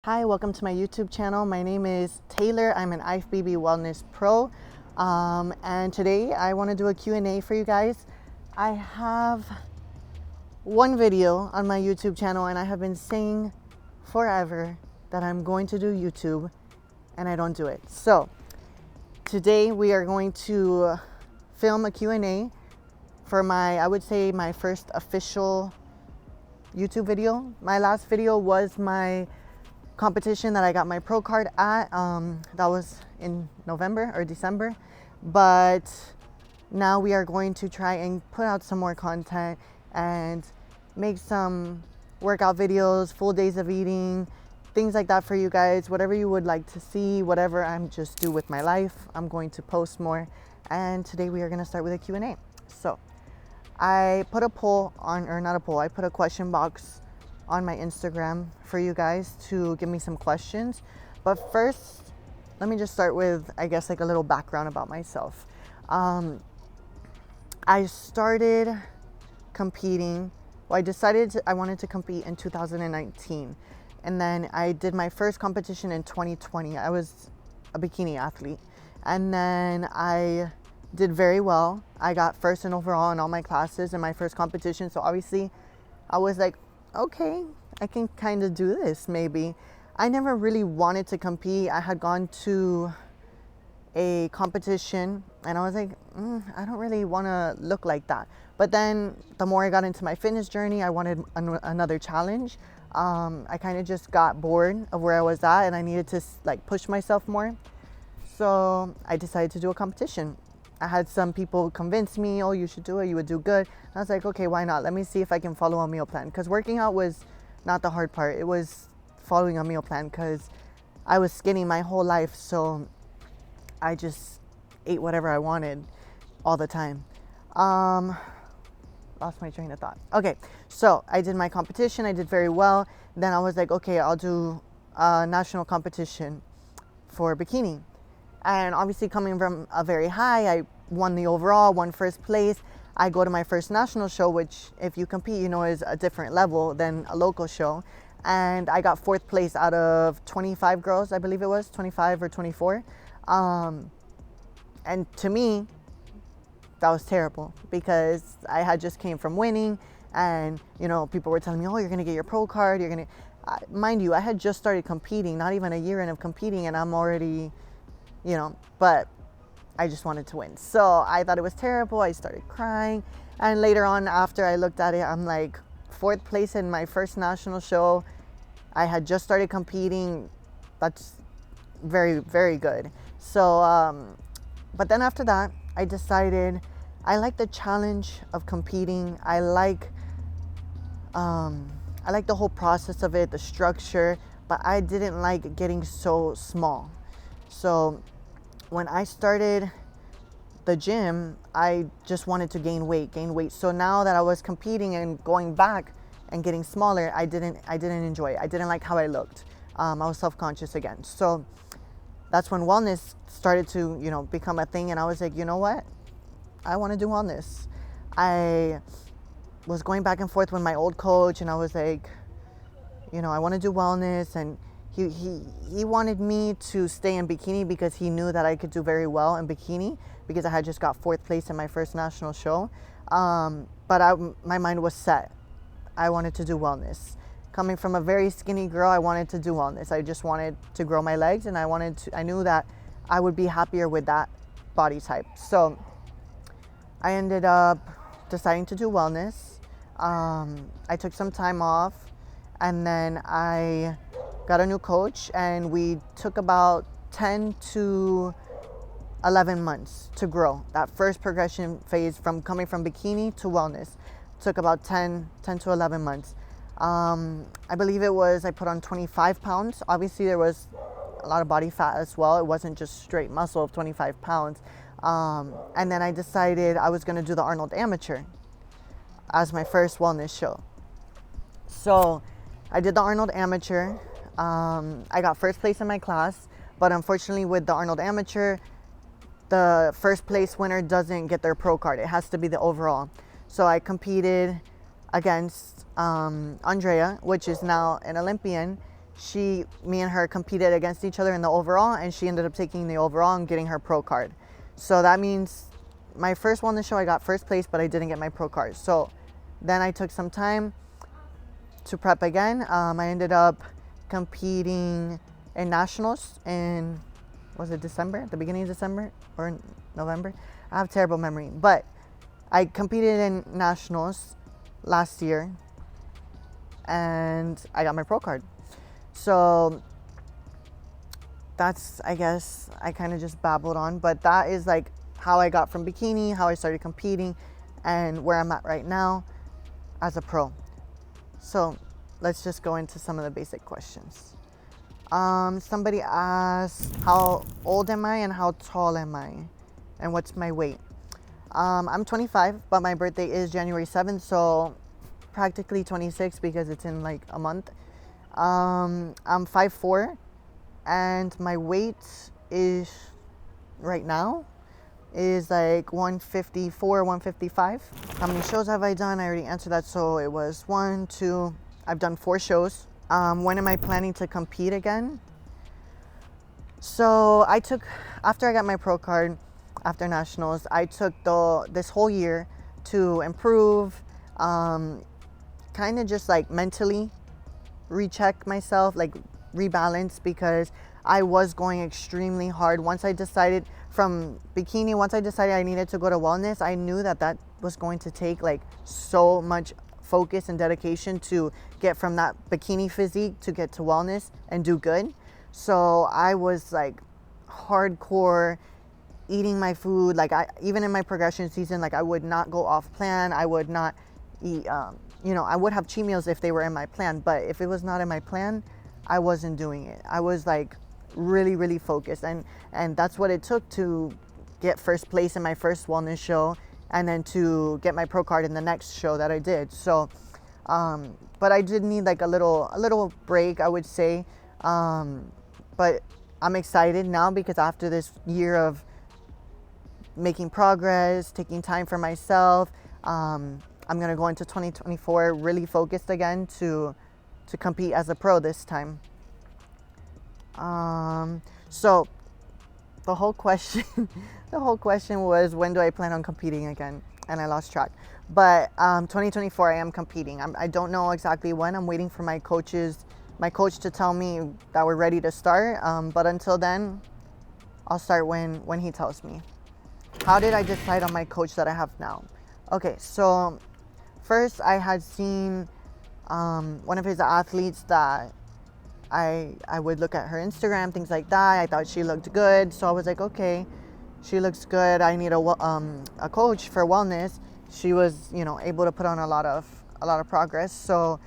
Hi, welcome to my YouTube channel. My name is Taylor. I'm an IFBB Wellness Pro. And today I want to do a Q&A for you guys. I have one video on my YouTube channel and I have been saying forever that I'm going to do YouTube and I don't do it. So today we are going to film a Q&A for I would say my first official YouTube video. My last video was my competition that I got my pro card at. That was in November or December, but now we are going to try and put out some more content and make some workout videos, full days of eating, things like that for you guys. Whatever you would like to see, whatever I'm just do with my life, I'm going to post more. And today we are going to start with a Q&A. So I put a poll on, or not a poll, I put a question box on my Instagram for you guys to give me some questions. But first, let me just start with, I guess, like a little background about myself. I started competing. Well, I decided I wanted to compete in 2019. And then I did my first competition in 2020. I was a bikini athlete. And then I did very well. I got first in overall in all my classes in my first competition. So obviously I was like, okay, I can kind of do this maybe. I never really wanted to compete. I had gone to a competition and I was like, I don't really want to look like that. But then the more I got into my fitness journey, I wanted another challenge. I kind of just got bored of where I was at and I needed to like push myself more. So I decided to do a competition. I had some people convince me, oh, you should do it, you would do good. And I was like, okay, why not? Let me see if I can follow a meal plan. Because working out was not the hard part. It was following a meal plan because I was skinny my whole life. So I just ate whatever I wanted all the time. Lost my train of thought. Okay, so I did my competition. I did very well. Then I was like, okay, I'll do a national competition for bikini. And obviously coming from a very high, I won the overall, won first place. I go to my first national show, which if you compete, you know, is a different level than a local show. And I got fourth place out of 25 girls, I believe it was, 25 or 24. And to me, that was terrible because I had just came from winning and, you know, people were telling me, oh, you're going to get your pro card. You're going to, mind you, I had just started competing, not even a year in of competing, and I'm already, you know, but I just wanted to win. So I thought it was terrible. I started crying. And later on, after I looked at it, I'm like, fourth place in my first national show. I had just started competing. That's very, very good. So, but then after that, I decided I like the challenge of competing. I like the whole process of it, the structure, but I didn't like getting so small. So when I started the gym, I just wanted to gain weight. So now that I was competing and going back and getting smaller, I didn't enjoy it. I didn't like how I looked. I was self-conscious again. So that's when wellness started to, you know, become a thing. And I was like, you know what? I want to do wellness. I was going back and forth with my old coach and I was like, you know, I want to do wellness. And he wanted me to stay in bikini because he knew that I could do very well in bikini because I had just got fourth place in my first national show. But my mind was set. I wanted to do wellness. Coming from a very skinny girl, I wanted to do wellness. I just wanted to grow my legs and I knew that I would be happier with that body type. So I ended up deciding to do wellness. I took some time off and then I got a new coach and we took about 10 to 11 months to grow. That first progression phase from coming from bikini to wellness took about 10 to 11 months. I believe it was, I put on 25 pounds. Obviously there was a lot of body fat as well. It wasn't just straight muscle of 25 pounds. And then I decided I was going to do the Arnold Amateur as my first wellness show. So I did the Arnold Amateur. I got first place in my class, but unfortunately with the Arnold Amateur, the first place winner doesn't get their pro card. It has to be the overall. So I competed against Andrea, which is now an Olympian. me and her competed against each other in the overall, and she ended up taking the overall and getting her pro card. So that means my first wellness show I got first place, but I didn't get my pro card. So then I took some time to prep again. I ended up competing in nationals in, was it December? The beginning of December or November? I have terrible memory, but I competed in nationals last year and I got my pro card. So that's, I guess I kind of just babbled on, but that is like how I got from bikini, how I started competing, and where I'm at right now as a pro. So let's just go into some of the basic questions. Somebody asked, how old am I and how tall am I? And what's my weight? I'm 25, but my birthday is January 7th, so practically 26 because it's in like a month. I'm 5'4", and my weight is right now is like 154, 155. How many shows have I done? I already answered that. So it was 1, 2, I've done 4 shows. When am I planning to compete again? So after I got my pro card, after nationals, I took this whole year to improve, kind of just like mentally recheck myself, like rebalance, because I was going extremely hard. Once I decided from bikini, once I decided I needed to go to wellness, I knew that was going to take like so much focus and dedication to get from that bikini physique to get to wellness and do good. So I was like hardcore eating my food. Like even in my progression season, like I would not go off plan. I would not eat, I would have cheat meals if they were in my plan, but if it was not in my plan, I wasn't doing it. I was like really, really focused, and that's what it took to get first place in my first wellness show, and then to get my pro card in the next show that I did. So, but I did need like a little break, I would say. But I'm excited now because after this year of making progress, taking time for myself, I'm gonna go into 2024 really focused again to compete as a pro this time. So the whole question was, when do I plan on competing again? And I lost track. But 2024 I am competing. I don't know exactly when. I'm waiting for my coach to tell me that we're ready to start. But until then, I'll start when he tells me. How did I decide on my coach that I have now? Okay, so first I had seen one of his athletes that I would look at her Instagram, things like that. I thought she looked good, so I was like, okay, she looks good. I need a coach for wellness. She was, able to put on a lot of progress. So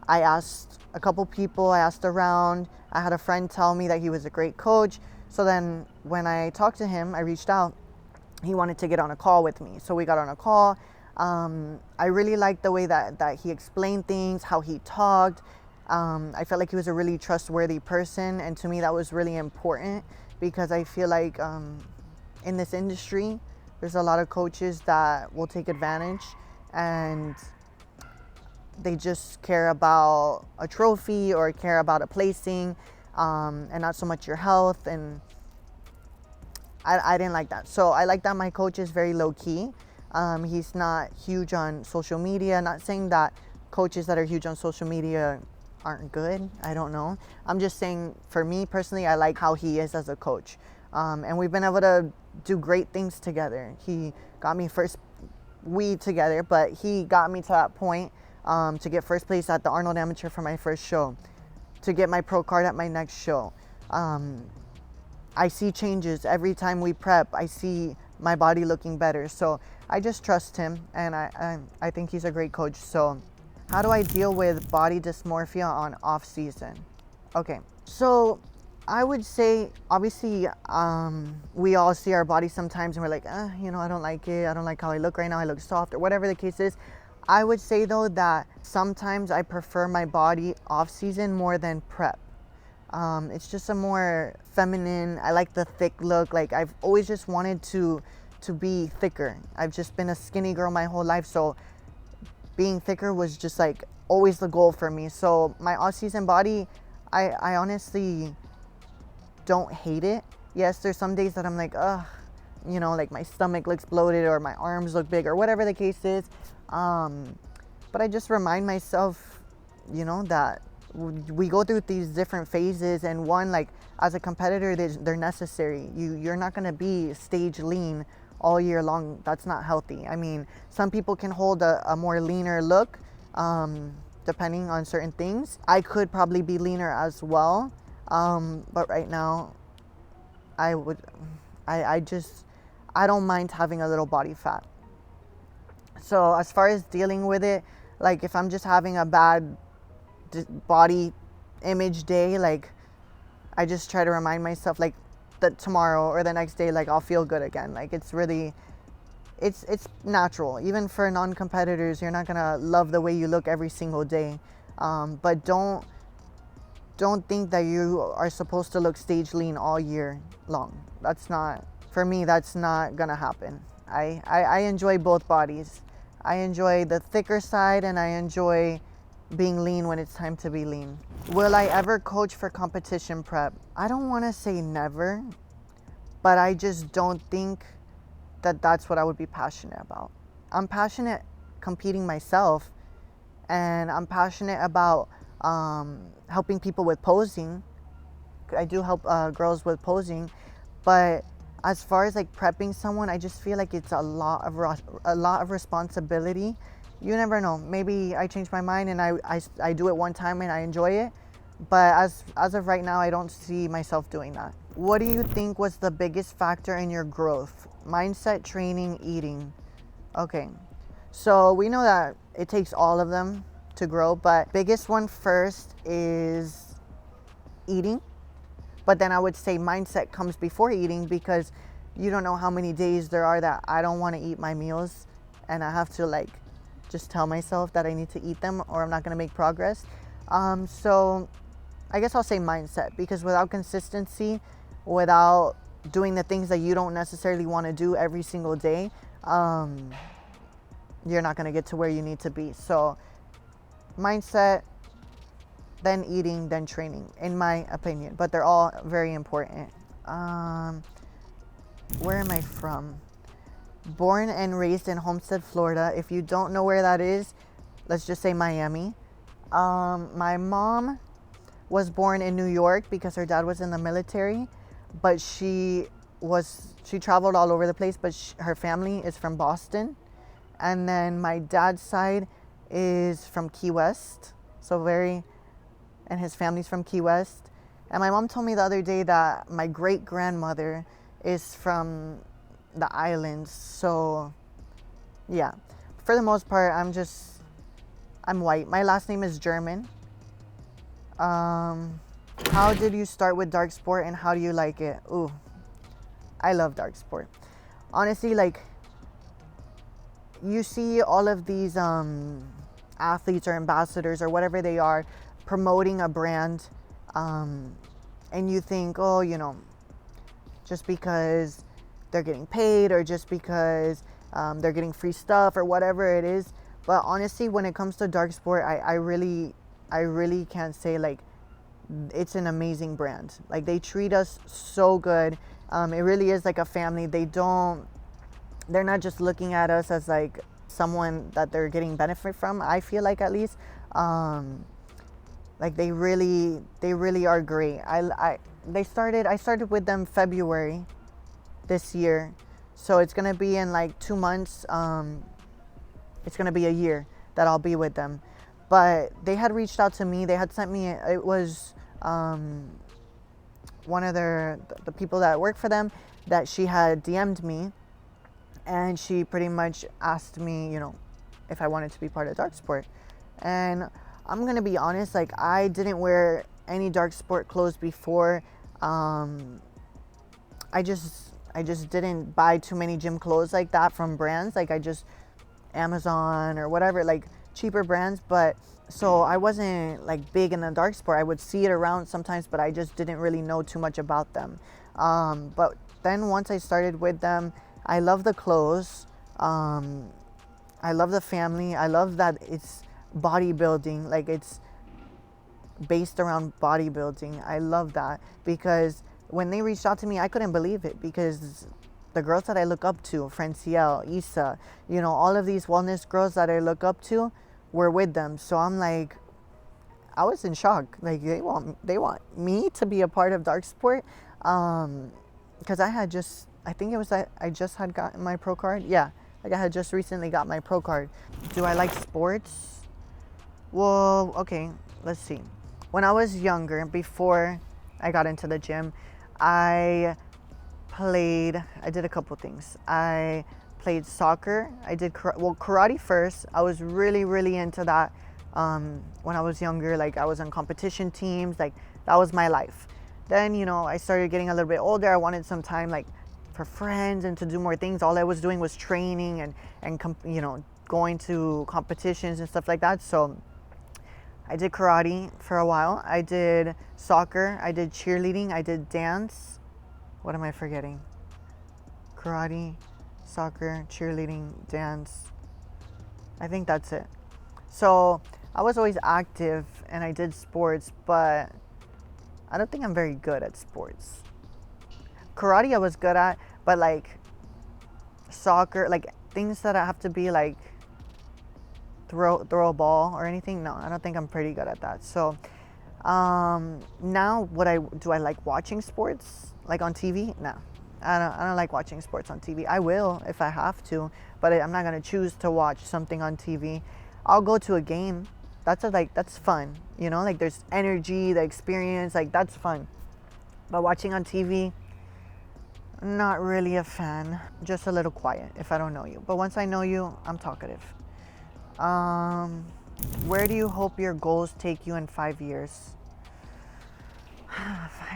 I asked a couple people. I asked around. I had a friend tell me that he was a great coach. So then when I talked to him, I reached out. He wanted to get on a call with me, so we got on a call. I really liked the way that he explained things, how he talked. I felt like he was a really trustworthy person, and to me that was really important, because I feel like in this industry there's a lot of coaches that will take advantage and they just care about a trophy or care about a placing, and not so much your health. And I didn't like that. So I like that my coach is very low key. He's not huge on social media. Not saying that coaches that are huge on social media aren't good. I don't know. I'm just saying, for me personally, I like how he is as a coach. And we've been able to do great things together. He got me first, we together, but he got me to that point to get first place at the Arnold Amateur for my first show, to get my pro card at my next show. I see changes every time we prep. I see my body looking better. So I just trust him, and I think he's a great coach. So how do I deal with body dysmorphia on off season? Okay, so I would say, obviously, we all see our bodies sometimes and we're like, I don't like it. I don't like how I look right now. I look soft, or whatever the case is. I would say though that sometimes I prefer my body off season more than prep. It's just a more feminine. I like the thick look. Like, I've always just wanted to be thicker. I've just been a skinny girl my whole life, so being thicker was just like always the goal for me. So my off-season body, I honestly don't hate it. Yes, there's some days that I'm like, ugh, you know, like my stomach looks bloated or my arms look big or whatever the case is. But I just remind myself, you know, that we go through these different phases, and one, like as a competitor, they're necessary. You're not gonna be stage lean all year long. That's not healthy. I mean, some people can hold a more leaner look, depending on certain things. I could probably be leaner as well, but right now, I would, I just, I don't mind having a little body fat. So as far as dealing with it, like if I'm just having a bad body image day, like I just try to remind myself like that tomorrow or the next day, like I'll feel good again. Like it's really, it's natural. Even for non-competitors, you're not gonna love the way you look every single day, but don't think that you are supposed to look stage lean all year long. That's not, for me, that's not gonna happen. I enjoy both bodies. I enjoy the thicker side, and I enjoy being lean when it's time to be lean. Will I ever coach for competition prep? I don't want to say never, but I just don't think that that's what I would be passionate about. I'm passionate competing myself, and I'm passionate about helping people with posing. I do help girls with posing, but as far as like prepping someone, I just feel like it's a lot of responsibility. You never know. Maybe I change my mind and I do it one time and I enjoy it. But as of right now, I don't see myself doing that. What do you think was the biggest factor in your growth? Mindset, training, eating. Okay, so we know that it takes all of them to grow, but biggest one first is eating. But then I would say mindset comes before eating, because you don't know how many days there are that I don't want to eat my meals, and I have to like just tell myself that I need to eat them or I'm not going to make progress. So I guess I'll say mindset, because without consistency, without doing the things that you don't necessarily want to do every single day, you're not going to get to where you need to be. So mindset, then eating, then training, in my opinion, but they're all very important. Where am I from? Born and raised in Homestead, Florida. If you don't know where that is, let's just say Miami. My mom was born in New York because her dad was in the military, but she traveled all over the place, but her family is from Boston. And then my dad's side is from Key West, and his family's from Key West. And my mom told me the other day that my great grandmother is from the islands. So yeah, for the most part, I'm white. My last name is German. How did you start with dark sport, and how do you like it? Ooh, I love dark sport. Honestly, like, you see all of these athletes or ambassadors or whatever they are promoting a brand, and you think, oh, you know, just because they're getting paid, or just because they're getting free stuff or whatever it is. But honestly, when it comes to dark sport, I really can't say, like, it's an amazing brand. Like, they treat us so good. It really is like a family. They're not just looking at us as like someone that they're getting benefit from, I feel like, at least. Like, they really are great. I started with them February this year, so it's gonna be in like 2 months. It's gonna be a year that I'll be with them. But they had reached out to me. They had sent me, it was one of the people that work for them, that she had DM'd me, and she pretty much asked me, you know, if I wanted to be part of dark sport. And I'm gonna be honest, like, I didn't wear any dark sport clothes before. I just didn't buy too many gym clothes like that from brands. Like, I just Amazon or whatever, like cheaper brands. But so I wasn't like big in the dark sport. I would see it around sometimes, but I just didn't really know too much about them. But then once I started with them, I love the clothes. I love the family. I love that it's bodybuilding. Like, based around bodybuilding. I love that because when they reached out to me, I couldn't believe it because the girls that I look up to, Francielle, Isa, you know, all of these wellness girls that I look up to were with them. So I'm like, I was in shock. Like they want me to be a part of Dark Sport, because I think it was that I just had gotten my pro card. Yeah, like I had just recently got my pro card. Do I like sports? Well, okay, let's see. When I was younger, before I got into the gym, I did a couple things. I played soccer. I did karate first. I was really into that when I was younger. Like I was on competition teams. Like that was my life. Then, you know, I started getting a little bit older. I wanted some time like for friends and to do more things. All I was doing was training and you know, going to competitions and stuff like that. So I did karate for a while. I did soccer. I did cheerleading. I did dance. What am I forgetting? Karate, soccer, cheerleading, dance. I think that's it. So I was always active and I did sports, but I don't think I'm very good at sports. Karate I was good at, but like soccer, like things that I have to be like throw a ball or anything, no, I don't think I'm pretty good at that. So now do I like watching sports like on TV? No, I don't like watching sports on TV. I will if I have to, but I'm not gonna choose to watch something on TV. I'll go to a game. That's fun, you know, like there's energy, the experience, like that's fun. But watching on TV, not really a fan. Just a little quiet if I don't know you. But once I know you, I'm talkative. Where do you hope your goals take you in 5 years?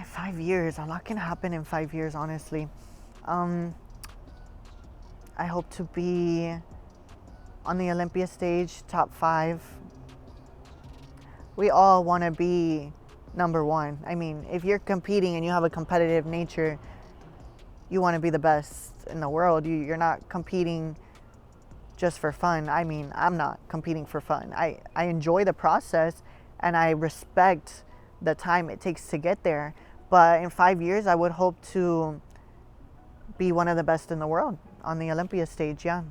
5 years, a lot can happen in 5 years, honestly. I hope to be on the Olympia stage, top 5. We all want to be number 1. I mean, if you're competing and you have a competitive nature, you want to be the best in the world. You're not competing just for fun. I mean, I'm not competing for fun. I enjoy the process and I respect the time it takes to get there. But in 5 years, I would hope to be one of the best in the world on the Olympia stage, yeah.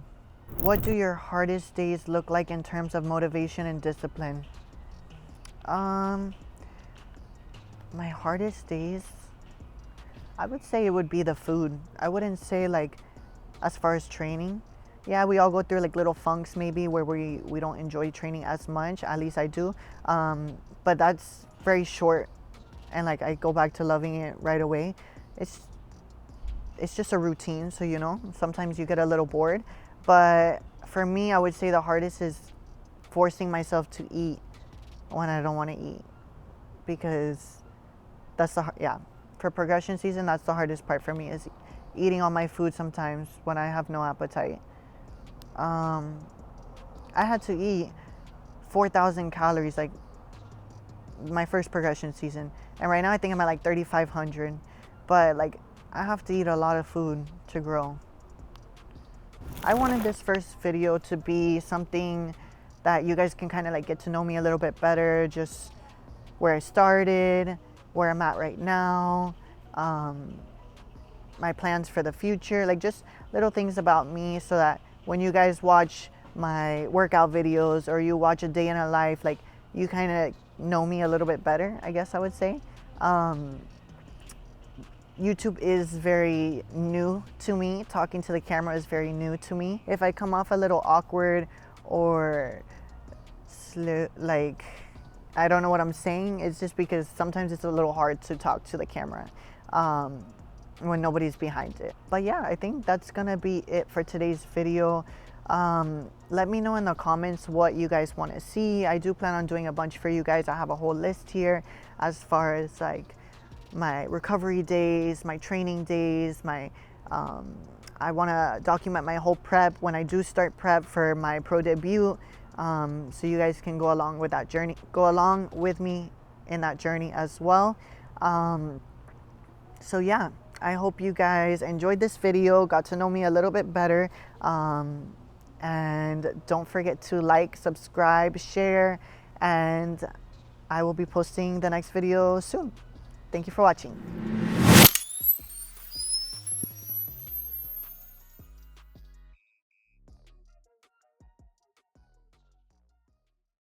What do your hardest days look like in terms of motivation and discipline? My hardest days, I would say it would be the food. I wouldn't say like as far as training. Yeah, we all go through like little funks maybe where we don't enjoy training as much. At least I do. But that's very short, and like I go back to loving it right away. It's just a routine, so you know, sometimes you get a little bored. But for me, I would say the hardest is forcing myself to eat when I don't want to eat, because that's for progression season, that's the hardest part for me, is eating all my food sometimes when I have no appetite. I had to eat 4,000 calories like my first progression season, and right now I think I'm at like 3,500, but like I have to eat a lot of food to grow. I wanted this first video to be something that you guys can kind of like get to know me a little bit better, just where I started, where I'm at right now, my plans for the future, like just little things about me, so that when you guys watch my workout videos or you watch a day in a life, like you kind of know me a little bit better, I guess I would say. YouTube is very new to me. Talking to the camera is very new to me. If I come off a little awkward or like I don't know what I'm saying, it's just because sometimes it's a little hard to talk to the camera when nobody's behind it. But yeah, I think that's gonna be it for today's video. Let me know in the comments what you guys want to see. I do plan on doing a bunch for you guys. I have a whole list here as far as like my recovery days, my training days, my I want to document my whole prep when I do start prep for my pro debut, so you guys can go along with that journey, go along with me in that journey as well. So yeah, I hope you guys enjoyed this video, got to know me a little bit better, and don't forget to like, subscribe, share, and I will be posting the next video soon. Thank you for watching.